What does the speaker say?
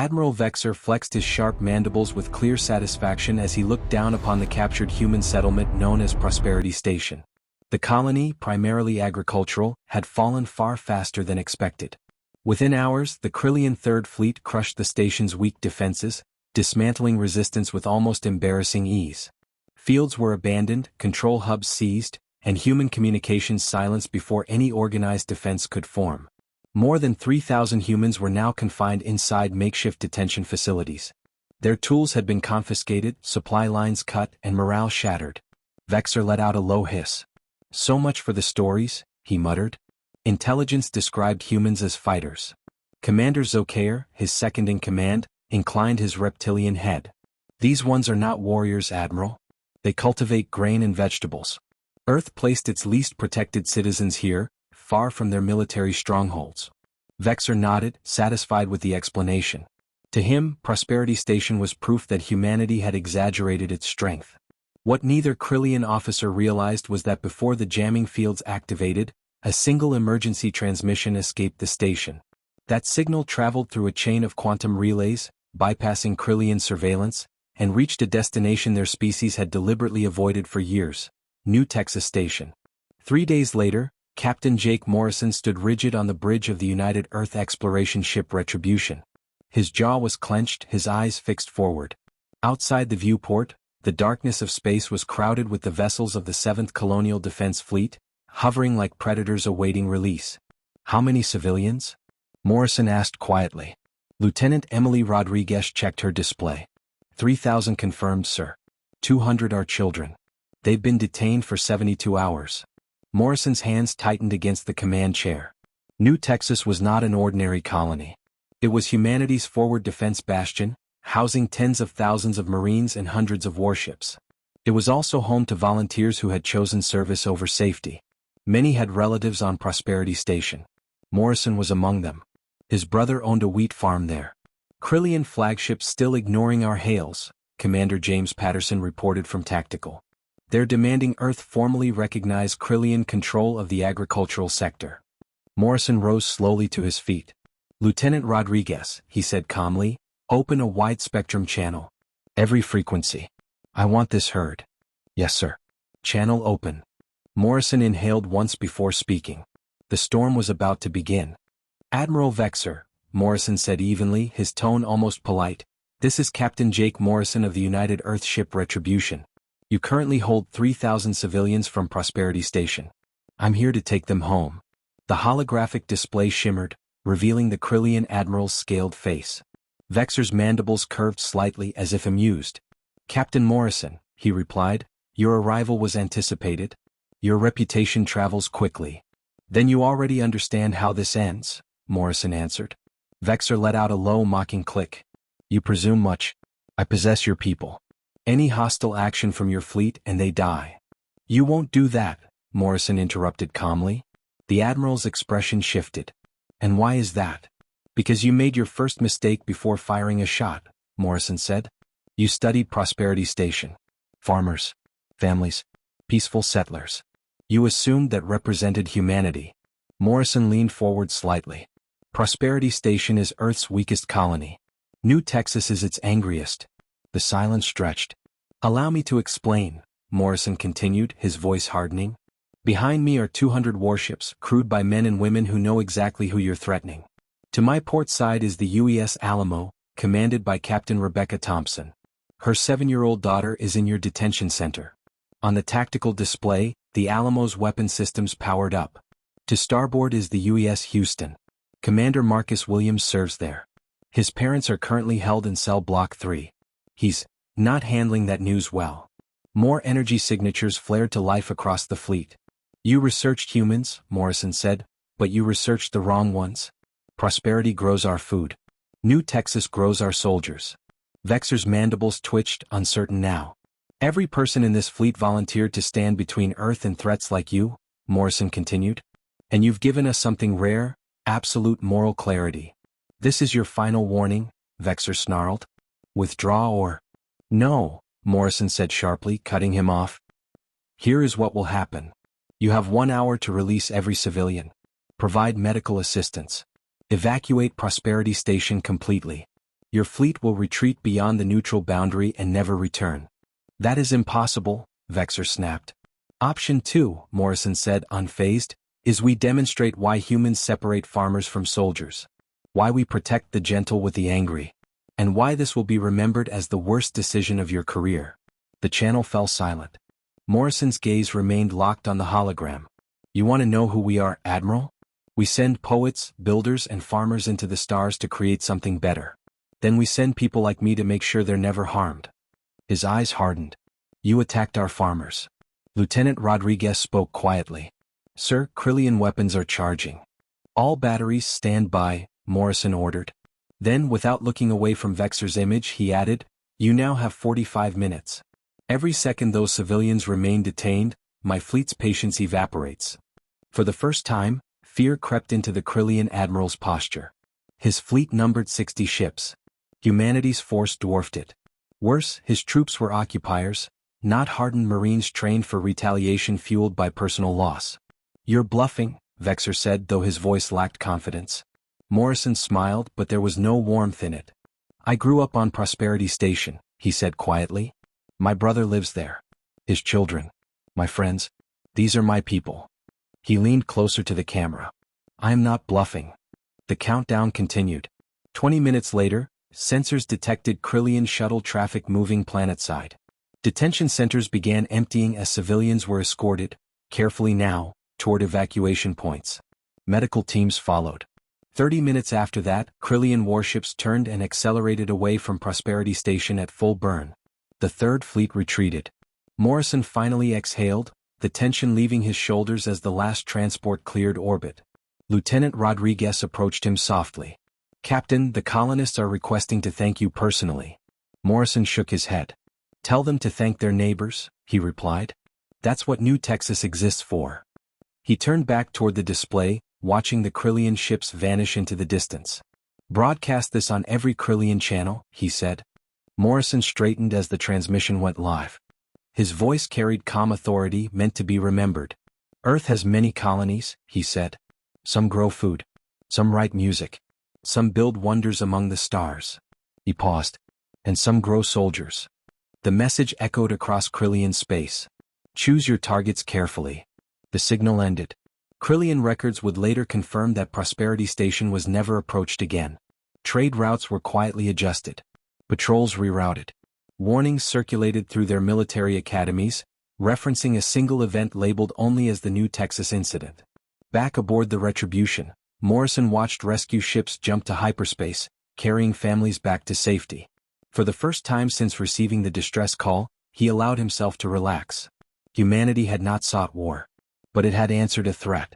Admiral Vexer flexed his sharp mandibles with clear satisfaction as he looked down upon the captured human settlement known as Prosperity Station. The colony, primarily agricultural, had fallen far faster than expected. Within hours, the Krillian Third Fleet crushed the station's weak defenses, dismantling resistance with almost embarrassing ease. Fields were abandoned, control hubs seized, and human communications silenced before any organized defense could form. More than 3,000 humans were now confined inside makeshift detention facilities. Their tools had been confiscated, supply lines cut, and morale shattered. Vexer let out a low hiss. "So much for the stories," he muttered. Intelligence described humans as fighters. Commander Zokair, his second-in-command, inclined his reptilian head. "These ones are not warriors, Admiral. They cultivate grain and vegetables. Earth placed its least protected citizens here, far from their military strongholds." Vexer nodded, satisfied with the explanation. To him, Prosperity Station was proof that humanity had exaggerated its strength. What neither Krillian officer realized was that before the jamming fields activated, a single emergency transmission escaped the station. That signal traveled through a chain of quantum relays, bypassing Krillian surveillance, and reached a destination their species had deliberately avoided for years: New Texas Station. 3 days later, Captain Jake Morrison stood rigid on the bridge of the United Earth exploration ship Retribution. His jaw was clenched, his eyes fixed forward. Outside the viewport, the darkness of space was crowded with the vessels of the 7th Colonial Defense Fleet, hovering like predators awaiting release. "How many civilians?" Morrison asked quietly. Lieutenant Emily Rodriguez checked her display. 3,000 confirmed, sir. 200 are children. They've been detained for 72 hours. Morrison's hands tightened against the command chair. New Texas was not an ordinary colony. It was humanity's forward defense bastion, housing tens of thousands of Marines and hundreds of warships. It was also home to volunteers who had chosen service over safety. Many had relatives on Prosperity Station. Morrison was among them. His brother owned a wheat farm there. "Krillian flagship still ignoring our hails," Commander James Patterson reported from Tactical. "They're demanding Earth formally recognize Krillian control of the agricultural sector." Morrison rose slowly to his feet. "Lieutenant Rodriguez," he said calmly, "open a wide-spectrum channel. Every frequency. I want this heard." "Yes, sir." "Channel open." Morrison inhaled once before speaking. The storm was about to begin. "Admiral Vexer," Morrison said evenly, his tone almost polite, "this is Captain Jake Morrison of the United Earth ship Retribution. You currently hold 3,000 civilians from Prosperity Station. I'm here to take them home." The holographic display shimmered, revealing the Krillian admiral's scaled face. Vexer's mandibles curved slightly as if amused. "Captain Morrison," he replied, "your arrival was anticipated. Your reputation travels quickly." "Then you already understand how this ends," Morrison answered. Vexer let out a low mocking click. "You presume much. I possess your people. Any hostile action from your fleet and they die." "You won't do that," Morrison interrupted calmly. The admiral's expression shifted. "And why is that?" "Because you made your first mistake before firing a shot," Morrison said. "You studied Prosperity Station. Farmers, families, peaceful settlers. You assumed that represented humanity." Morrison leaned forward slightly. "Prosperity Station is Earth's weakest colony. New Texas is its angriest." The silence stretched. "Allow me to explain," Morrison continued, his voice hardening. "Behind me are 200 warships, crewed by men and women who know exactly who you're threatening. To my port side is the UES Alamo, commanded by Captain Rebecca Thompson. Her 7-year-old daughter is in your detention center. On the tactical display, the Alamo's weapon systems powered up. To starboard is the UES Houston. Commander Marcus Williams serves there. His parents are currently held in cell block 3. He's not handling that news well." More energy signatures flared to life across the fleet. "You researched humans," Morrison said, "but you researched the wrong ones. Prosperity grows our food. New Texas grows our soldiers." Vexer's mandibles twitched, uncertain now. "Every person in this fleet volunteered to stand between Earth and threats like you," Morrison continued. "And you've given us something rare, absolute moral clarity. This is your final warning," Vexer snarled. "Withdraw or—" "No," Morrison said sharply, cutting him off. "Here is what will happen. You have 1 hour to release every civilian. Provide medical assistance. Evacuate Prosperity Station completely. Your fleet will retreat beyond the neutral boundary and never return. That is impossible, Vexor snapped. Option 2, Morrison said unfazed, is we demonstrate why humans separate farmers from soldiers. Why we protect the gentle with the angry. And why this will be remembered as the worst decision of your career. The channel fell silent. Morrison's gaze remained locked on the hologram. You want to know who we are, Admiral? We send poets, builders, and farmers into the stars to create something better. Then we send people like me to make sure they're never harmed. His eyes hardened. You attacked our farmers. Lieutenant Rodriguez spoke quietly. Sir, Krillian weapons are charging. All batteries stand by, Morrison ordered. Then, without looking away from Vexor's image, he added, you now have 45 minutes. Every second those civilians remain detained, my fleet's patience evaporates. For the first time, fear crept into the Krillian admiral's posture. His fleet numbered 60 ships. Humanity's force dwarfed it. Worse, his troops were occupiers, not hardened marines trained for retaliation fueled by personal loss. You're bluffing, Vexor said, though his voice lacked confidence. Morrison smiled, but there was no warmth in it. I grew up on Prosperity Station, he said quietly. My brother lives there. His children. My friends. These are my people. He leaned closer to the camera. I am not bluffing. The countdown continued. 20 minutes later, sensors detected Krillian shuttle traffic moving planetside. Detention centers began emptying as civilians were escorted, carefully now, toward evacuation points. Medical teams followed. 30 minutes after that, Krillian warships turned and accelerated away from Prosperity Station at full burn. The Third Fleet retreated. Morrison finally exhaled, the tension leaving his shoulders as the last transport cleared orbit. Lieutenant Rodriguez approached him softly. Captain, the colonists are requesting to thank you personally. Morrison shook his head. Tell them to thank their neighbors, he replied. That's what New Texas exists for. He turned back toward the display, watching the Krillian ships vanish into the distance. Broadcast this on every Krillian channel, he said. Morrison straightened as the transmission went live. His voice carried calm authority meant to be remembered. Earth has many colonies, he said. Some grow food. Some write music. Some build wonders among the stars. He paused. And some grow soldiers. The message echoed across Krillian space. Choose your targets carefully. The signal ended. Krillian records would later confirm that Prosperity Station was never approached again. Trade routes were quietly adjusted. Patrols rerouted. Warnings circulated through their military academies, referencing a single event labeled only as the New Texas incident. Back aboard the Retribution, Morrison watched rescue ships jump to hyperspace, carrying families back to safety. For the first time since receiving the distress call, he allowed himself to relax. Humanity had not sought war. But it had answered a threat.